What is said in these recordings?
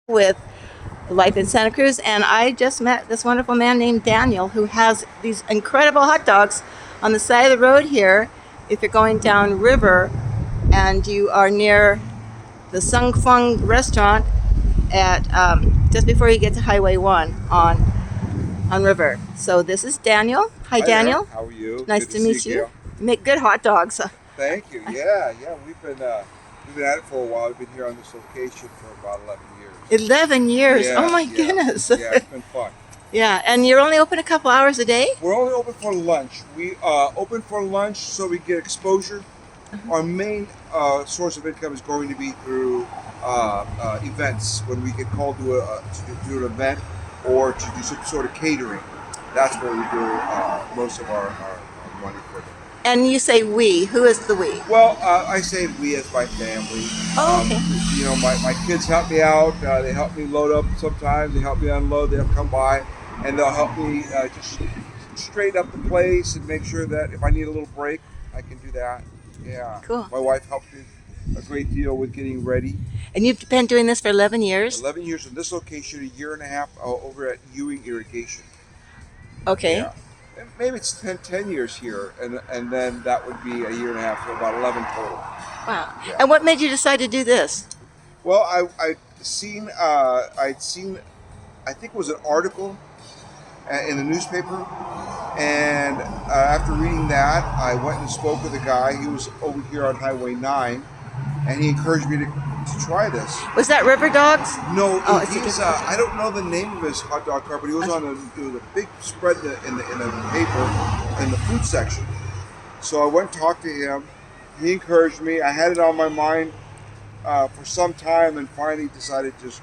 with Life in Santa Cruz, and I just met this wonderful man named Daniel who has these incredible hot dogs on the side of the road here. If you're going down river and you are near the Sung Fung restaurant at just before you get to Highway 1 on River. So this is Daniel. Hi, Hi there. Daniel. How are you? Nice Good to see meet you. Gail. You make good hot dogs. Thank you. Yeah. We've been at it for a while. We've been here on this location for about 11 years. 11 years. Oh my Yeah. goodness. Yeah, it's been fun. Yeah, and you're only open a couple hours a day? We're only open for lunch. We open for lunch so we get exposure. Our main source of income is going to be through events. When we get called to do an event or to do some sort of catering, that's where we do most of our money for them. And you say we. Who is the we? Well, I say we as my family. Oh, okay. My kids help me out. They help me load up sometimes. They help me unload. They'll come by and they'll help me just straighten up the place and make sure that if I need a little break, I can do that. Yeah. Cool. My wife helped me a great deal with getting ready. And you've been doing this for 11 years? 11 years in this location, a year and a half over at Ewing Irrigation. Okay. Yeah. And maybe it's 10 years here, and then that would be a year and a half, so about 11 total. Wow. Yeah. And what made you decide to do this? Well, I'd seen, I think it was an article in the newspaper, and after reading that, I went and spoke with a guy. He was over here on Highway 9, and he encouraged me to try this. Was that River Dogs? No, Oh, it's a he's, different- I don't know the name of his hot dog cart, but he was it was a big spread in the paper in the food section. So I went and talked to him. He encouraged me. I had it on my mind for some time, and finally decided to just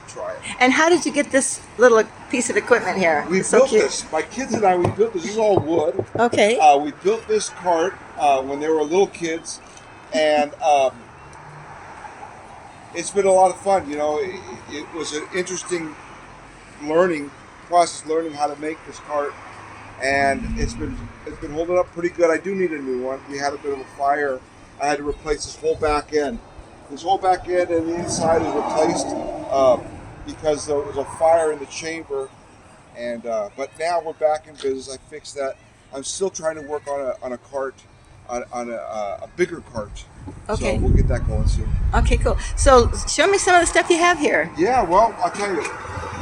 try it. And how did you get this little piece of equipment here? We It's so built cute. this. My kids and I, we built this. This is all wood. Okay. We built this cart when they were little kids, and it's been a lot of fun. It was an interesting learning how to make this cart, and it's been holding up pretty good. I do need a new one. We had a bit of a fire. I had to replace this whole back end. This whole back end and the inside is replaced because there was a fire in the chamber, and but now we're back in business. I fixed that. I'm still trying to work on a cart, on a bigger cart. Okay. So we'll get that going soon. Okay, cool. So show me some of the stuff you have here. Yeah, well, I'll tell you,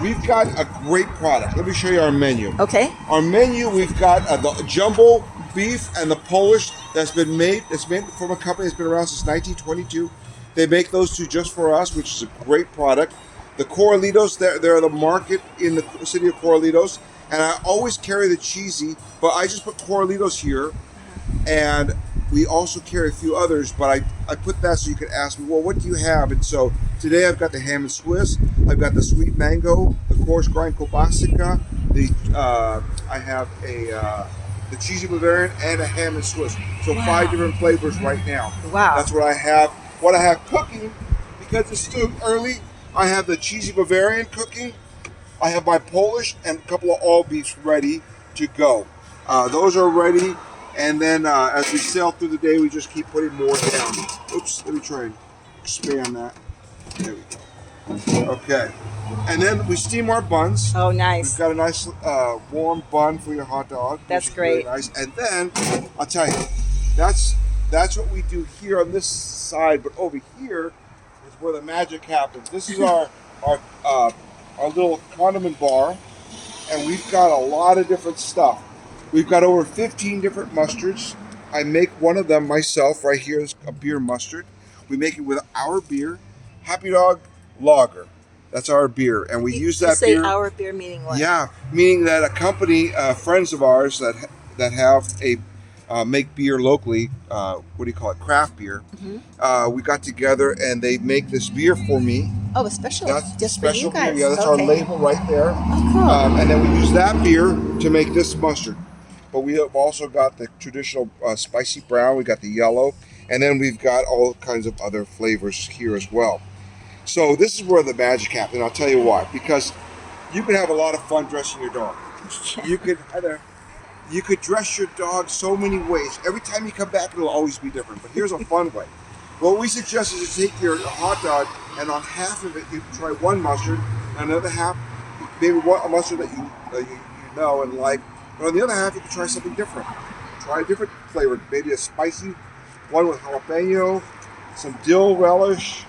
we've got a great product. Let me show you our menu. Okay. Our menu, we've got the jumbo beef and the Polish that's made from a company that's been around since 1922. They make those two just for us, which is a great product. The Corralitos, they're the market in the city of Corralitos, and I always carry the cheesy, but I just put Corralitos here, and we also carry a few others, but I put that so you could ask me, well, what do you have? And so today I've got the ham and Swiss, I've got the sweet mango, the coarse grind kobasica, I have the cheesy Bavarian, and a ham and Swiss. So Wow. 5 different flavors right now. Wow. That's what I have. What I have cooking, because it's still early, I have the cheesy Bavarian cooking. I have my Polish and a couple of all beefs ready to go. Those are ready. And then as we sail through the day, we just keep putting more down. Oops, let me try and expand that. There we go. Okay. And then we steam our buns. Oh, We've nice. got a nice warm bun for your hot dog. That's which is really great. nice. And then, I'll tell you, that's what we do here on this side. But over here is where the magic happens. This is our little condiment bar. And we've got a lot of different stuff. We've got over 15 different mustards. I make one of them myself. Right here is a beer mustard. We make it with our beer, Happy Dog Lager. That's our beer, and we use that You say beer. our beer meaning what? Yeah, meaning that a company, friends of ours that have make beer locally. What do you call it? Craft beer. Mm-hmm. We got together and they make this beer for me. Oh, a special. That's Just special for you guys. beer. Yeah, that's Okay. our label right there. Oh, cool. And then we use that beer to make this mustard. But we have also got the traditional spicy brown. We got the yellow, and then we've got all kinds of other flavors here as well. So this is where the magic happens. And I'll tell you why. Because you can have a lot of fun dressing your dog. You could dress your dog so many ways. Every time you come back, it'll always be different. But here's a fun way. What we suggest is to take your hot dog and on half of it you can try one mustard, and another half maybe a mustard that you know and like. But on the other half you can try something different. Try a different flavor, maybe a spicy one with jalapeno, some dill relish.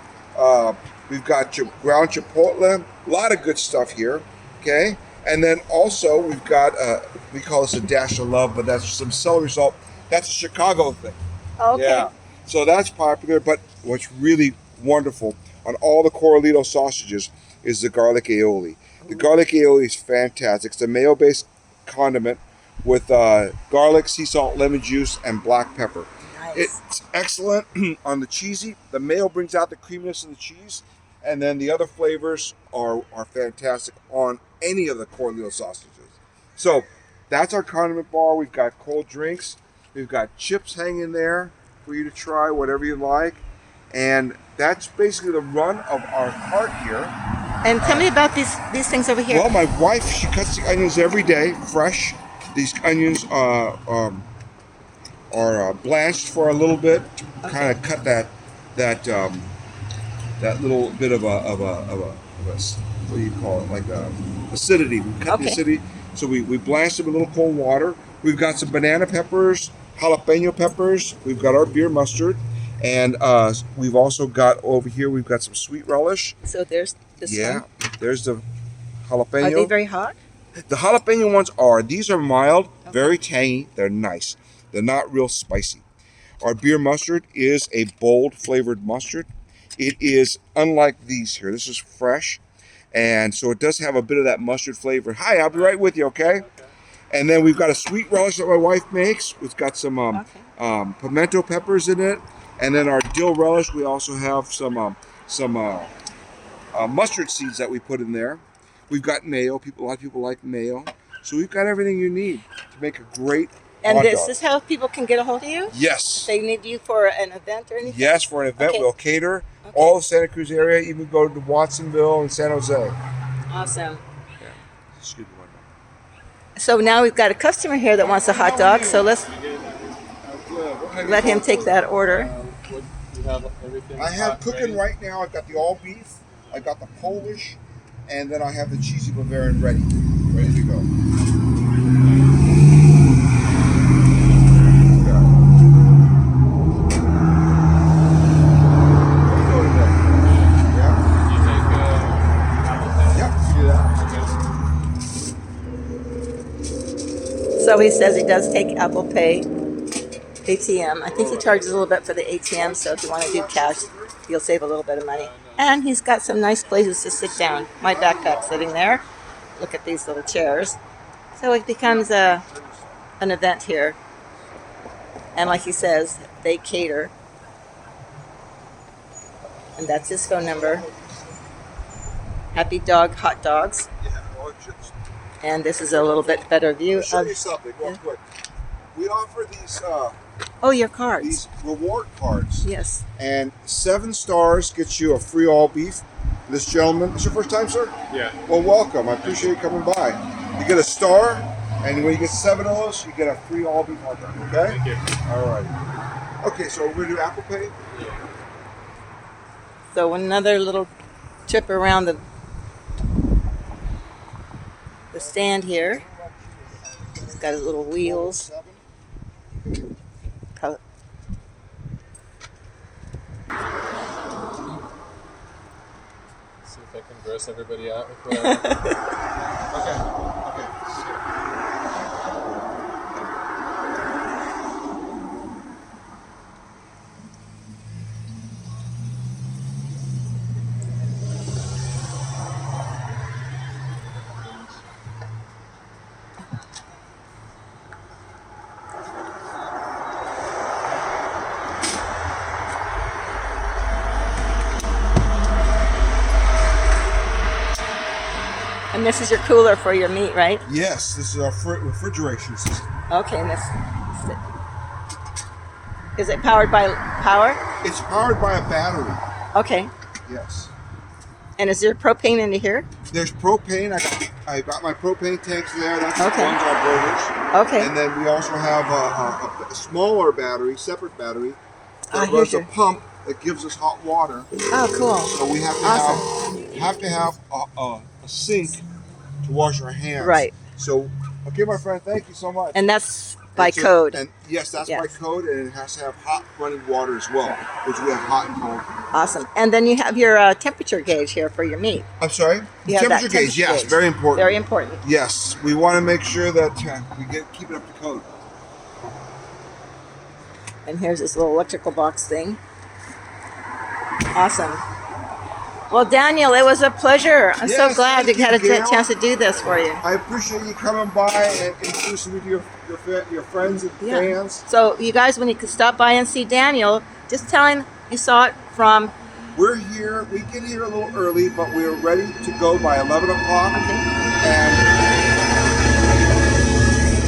We've got ground chipotle, a lot of good stuff here. Okay, and then also we've got we call this a dash of love, but that's some celery salt. That's a Chicago thing. Okay. Yeah. So that's popular, but what's really wonderful on all the Corralito sausages is the garlic aioli. The garlic aioli is fantastic. It's a mayo-based condiment with garlic, sea salt, lemon juice, and black pepper. Nice. It's excellent on the cheesy. The mayo brings out the creaminess of the cheese, and then the other flavors are fantastic on any of the Corralito sausages. So that's our condiment bar. We've got cold drinks. We've got chips hanging there for you to try, whatever you like. And that's basically the run of our cart here. And tell me about these things over here. Well, my wife, she cuts the onions every day, fresh. These onions are blanched for a little bit, to kind of cut that little bit of a what do you call it, like acidity. We cut the acidity, so we blanch them in a little cold water. We've got some banana peppers, jalapeno peppers. We've got our beer mustard, and we've also got over here. We've got some sweet relish. So there's this one. Yeah, there's the jalapeno. Are they very hot? The jalapeno ones are. These are mild, very tangy. They're nice. They're not real spicy. Our beer mustard is a bold flavored mustard. It is unlike these here. This is fresh, and so it does have a bit of that mustard flavor. Hi, I'll be right with you. Okay. And then we've got a sweet relish that my wife makes. It's got some pimento peppers in it. And then our dill relish, we also have some mustard seeds that we put in there. We've got mayo. A lot of people like mayo. So we've got everything you need to make a great And hot this dog. is how people can get a hold of you? Yes. They need you for an event or anything? Yes, for an event. Okay. We'll cater all the Santa Cruz area, even go to Watsonville and San Jose. Awesome. Yeah. Excuse me. So now we've got a customer here that wants a hot dog, so let's let him take that order. I have cooking right now. I've got the all beef, I got the Polish, and then I have the cheesy Bavarian ready to go. So he says he does take Apple Pay, ATM. I think he charges a little bit for the ATM, so if you want to do cash, you'll save a little bit of money. And he's got some nice places to sit down. My backpack's sitting there. Look at these little chairs. So it becomes an event here. And like he says, they cater. And that's his phone number. Happy Dog Hotdogs. And this is a little bit better view. I'll show you something real quick. We offer these your cards. these reward cards. Yes. And 7 stars gets you a free all beef. This gentleman, it's your first time, sir? Yeah. Well, welcome. I appreciate you coming by. You get a star, and when you get 7 of those, you get a free all beef hot dog. Okay? Thank you. All right. Okay, so we're gonna do Apple Pay. So another little trip around the stand here. He's got his little wheels. See if I can gross everybody out with whatever. Okay. And this is your cooler for your meat, right? Yes, this is our refrigeration system. Okay, and this is it powered by power? It's powered by a battery. Okay. Yes. And is there propane into here? There's propane. I got my propane tanks there. That's Okay. runs our burgers. Okay. And then we also have a smaller battery, separate battery, that here's runs a your- pump that gives us hot water. Oh, cool. So we have to have a sink to wash our hands. Right. So, okay, my friend, thank you so much. And that's by It's code. And yes, that's Yes. by code, and it has to have hot running water as well, which we have hot and cold. Awesome. And then you have your temperature gauge here for your meat. I'm sorry? You have that Temperature gauge, yes, gauge. very important. Very important. Yes, we want to make sure that we keep it up to code. And here's this little electrical box thing. Awesome. Well, Daniel, it was a pleasure. I'm so Yes, glad to thank you, get a Gail. chance to do this for you. I appreciate you coming by and introducing me to your friends and fans. So you guys, when you could stop by and see Daniel, just tell him you saw it from. We're here. We get here a little early, but we're ready to go by 11 o'clock. Okay.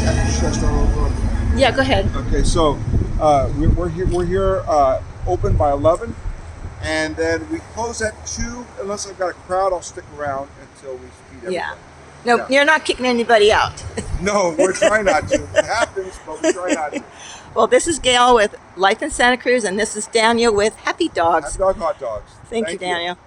And should I start over? Yeah, go ahead. Okay, so we're here open by 11, and then we close at 2. Unless I've got a crowd, I'll stick around until we feed everybody. Yeah. No, Yeah. you're not kicking anybody out. No, we're trying not to. It happens, but we try not to. Well, this is Gail with Life in Santa Cruz, and this is Daniel with Happy Dogs. Dog Hotdogs. Thank you, Daniel.